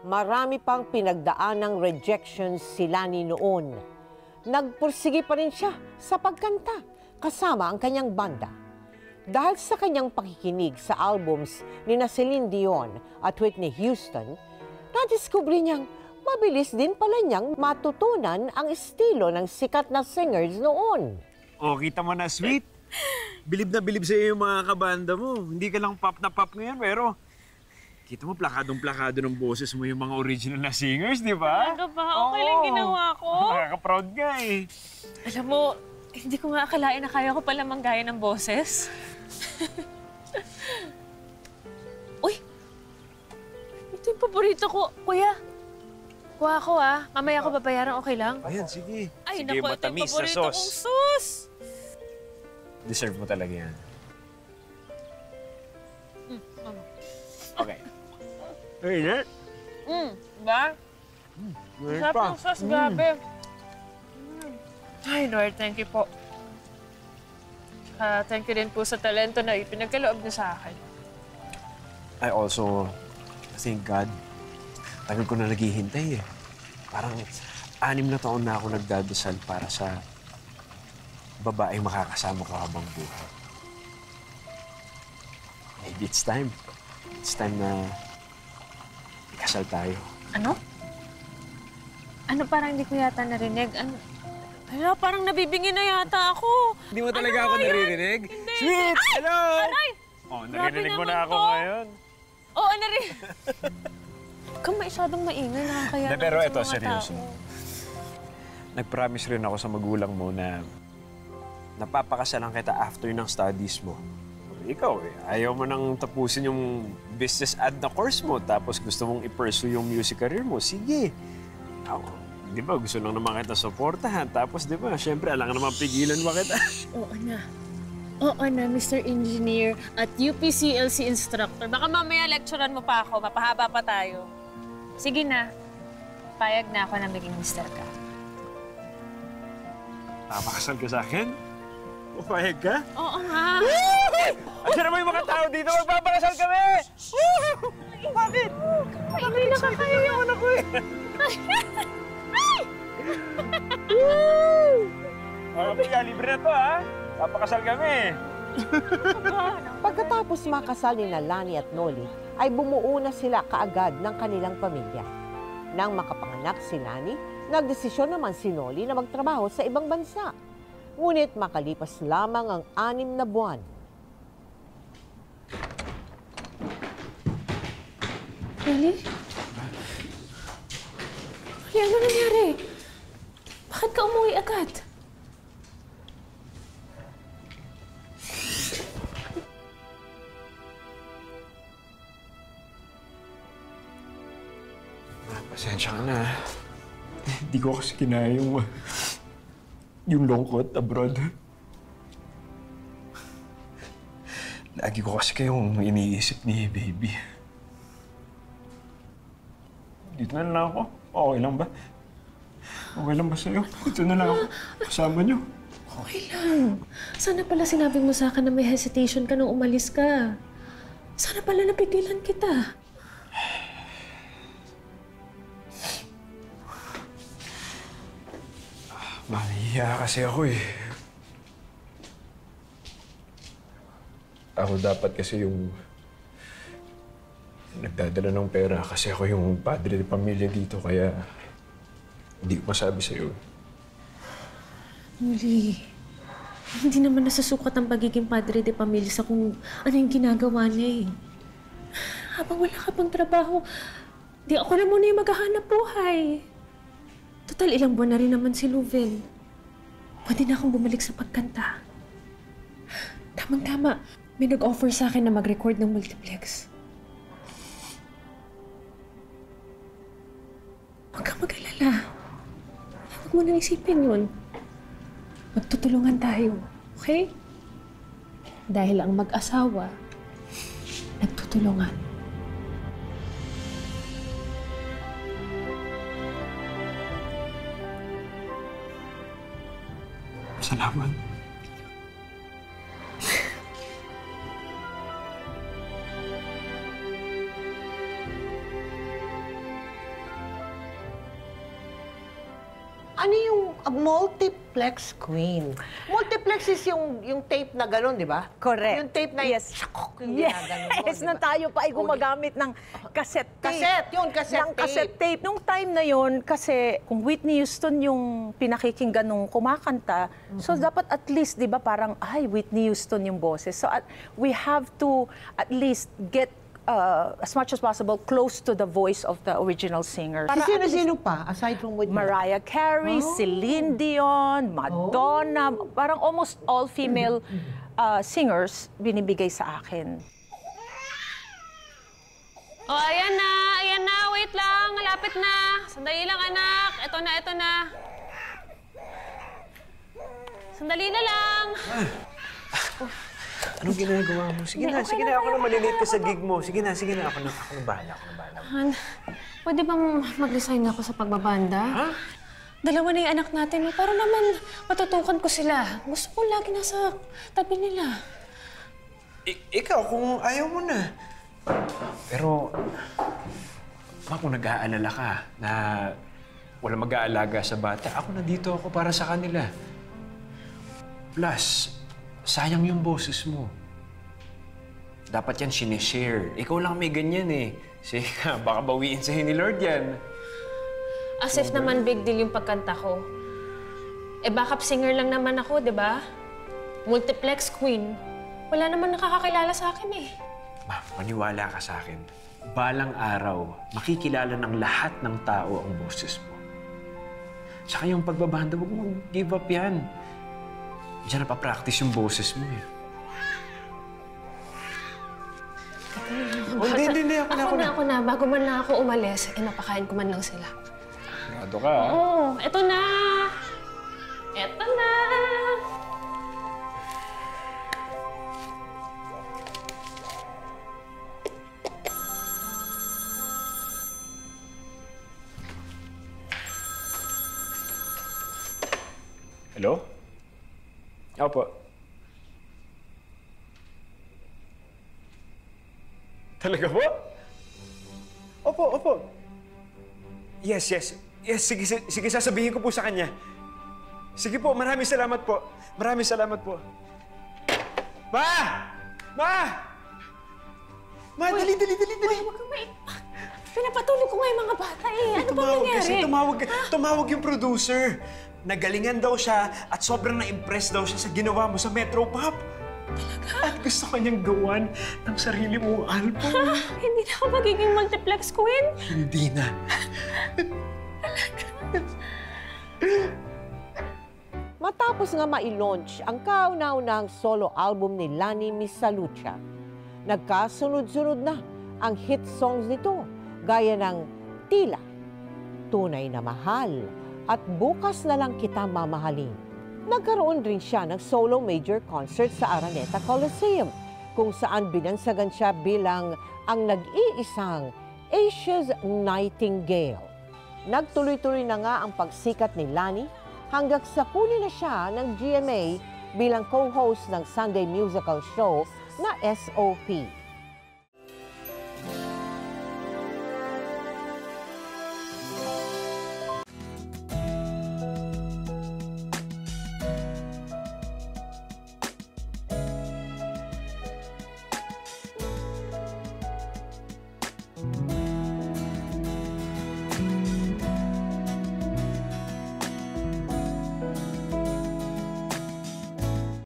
marami pang pinagdaanang rejections si Lani noon. Nagpursige pa rin siya sa pagkanta kasama ang kanyang banda. Dahil sa kanyang pakikinig sa albums ni Celine Dion at Whitney Houston, nadiskubre niyang mabilis din pala niyang matutunan ang estilo ng sikat na singers noon. Oh, kita mo na, sweet. Bilib na bilib sa iyo yung mga kabanda mo. Hindi ka lang pop na pop ngayon, pero kita mo, plakadong-plakado ng boses mo yung mga original na singers, di ba? Talaga ba? Okay lang ginawa ko. Nakaka-proud ka eh. Alam mo, hindi ko nga akalain na kaya ko pala manggaya ng boses. Uy! Ito yung paborito ko. Kuya, kuha ko mamaya ko babayaran, okay lang? Ayan, sige. Ay, sige, naku, ito yung matamis na paborito sauce. kong sauce. Deserve mo talaga yan. Okay. Hey, Nat. Diba? Meron Sarap pa. ng sauce, grabe. Ay, Lord, thank you po. Thank you din po sa talento na ipinagkaloob niyo sa akin. I also thank God. Tagal ko na naghihintay eh. Parang 6 na taon na ako nagdadasal para sa babaeng makakasama ko habang buhay. Maybe it's time. It's time na ikasal tayo. Ano? Ano parang hindi ko yata narinig? Ano, parang nabibingin na yata ako. Hindi mo talaga ako naririnig? Hindi. Sweet! Ay! Hello! Aray! Oh, Grabe naririnig mo naman na ako to. ngayon. Oo, narinig. Huwag kang masyadong maingay, nakakaya De, pero naman ito, sa mga seryoso. tao. Nag-promise rin ako sa magulang mo na napapakasalan kita after ng studies mo. Ikaw ayaw mo nang tapusin yung business ad na course mo tapos gusto mong i-pursue yung music career mo. Sige. Ako, di ba, gusto lang naman kita supportahan. Tapos, di ba, syempre, alam ka naman pigilan mo kita. Oo na. Oo na, Mr. Engineer at UPCLC instructor. Baka mamaya lecturean mo pa ako, mapahaba pa tayo. Sige na. Payag na ako na maging mister ka. Papakasal ka sa akin? Papayag ka? Oo nga. Ayan naman yung mga tao dito, magpapakasal kami! Bakit? Maingay na kakayo yung anak ko eh. Mga kapatid, libre na to ha? Papakasal kami. Pagkatapos makasal ni Lani at Noli, ay bumuo na sila kaagad ng kanilang pamilya. Nang makapanganak si Lani, nagdesisyon naman si Noli na magtrabaho sa ibang bansa. Ngunit makalipas lamang ang 6 na buwan. Really? Ano nangyari? Bakit ka umuwi agad? Pasensya ka na. Hindi ko kasi kinaya yung lungkot abroad. Lagi ko kasi kayong iniisip ni baby. Dito na lang ako. Okay lang ba? Okay lang ba sa'yo? Dito na lang ako. Kasama niyo. Okay lang. Sana pala sinabi mo sa akin na may hesitation ka nung umalis ka. Sana pala napigilan kita. Mahihiya kasi ako eh. Ako dapat kasi yung nagdadala ng pera kasi ako yung padre ng pamilya dito kaya hindi ko masabi sa'yo. Muli, hindi naman nasusukat ang pagiging padre de pamilya sa kung ano yung ginagawa niya eh. Habang wala ka pang trabaho, di ako na muna yung maghahanap buhay. Total, ilang buwan na rin naman si Louvel. Pwede na akong bumalik sa pagkanta. Tamang-tama, may nag-offer sa akin na mag-record ng multiplex. Huwag kang mag-alala. Huwag mo nang isipin yun. Magtutulungan tayo, okay? Dahil ang mag-asawa, nagtutulungan. Salamat. Ano yung multiplex queen? Multiplex is yung tape na gano'n, di ba? Correct. Yung tape na Yes. yung ginaganon mo, Yes, di na ba? tayo pa ay gumagamit ng cassette tape. Cassette tape. Nung time na yon, kasi kung Whitney Houston yung pinakikinggan nung kumakanta, so dapat at least, di ba, parang, ay, Whitney Houston yung boses. So we have to at least get as much as possible close to the voice of the original singer. Si sino-sino pa, aside from Whitney? Mariah Carey, Celine Dion, Madonna, parang almost all female singers binibigay sa akin. Oh, ayan na. Wait lang. Malapit na. Sandali lang, anak. Ito na. Sandali na lang. Anong ginagawa mo? Sige na, ako na malilate ka sa gig mo. Sige na, ako na bahala. Han, pwede bang mag-resign ako sa pagbabanda? Ha? Dalawa na yung anak natin, para naman matutukan ko sila. Gusto ko lagi nasa tabi nila. Ikaw, kung ayaw mo na. Pero, kung nag-aalala ka na wala mag-aalaga sa bata, ako nandito ako para sa kanila. Plus, sayang yung boses mo. Dapat yan sinishare. Ikaw lang may ganyan eh. Sige ka, baka bawiin sa'yo ni Lord yan. As if naman big deal yung pagkanta ko. Backup singer lang naman ako, di ba? Multiplex queen. Wala naman nakakakilala sa akin eh. Ma, maniwala ka sa akin. Balang araw, makikilala ng lahat ng tao ang boses mo. Tsaka yung pagbabanda, huwag mong give up yan. Diyan napapractice yung boses mo eh. Hindi. Ako na. Bago man na ako umalis, napakain ko man lang sila. Sigurado ka, ha? Oo, eto na. Hello? Opo. Talaga po? Opo. Yes. Sige, sasabihin ko po sa kanya. Sige po, maraming salamat po. Ma! Ma, dali. Huwag kang pinapatulog ko nga yung mga bata eh. Ano ba nangyari? Tumawag yung producer. Nagalingan daw siya at sobrang na-impress daw siya sa ginawa mo sa Metro Pop. Talaga? At gusto kanyang gawan ng sarili mong album. Hindi na ako magiging multiplex queen? Hindi na. Matapos nga ma-launch ang kauna-unahang solo album ni Lani Misalucha, nagkasunod-sunod na ang hit songs nito gaya ng Tila, Tunay na Mahal, at Bukas na Lang Kita Mamahalin. Nagkaroon rin siya ng solo major concert sa Araneta Coliseum, kung saan binansagan siya bilang ang nag-iisang Asia's Nightingale. Nagtuloy-tuloy na nga ang pagsikat ni Lani hanggang sa huli na siya ng GMA bilang co-host ng Sunday musical show na SOP.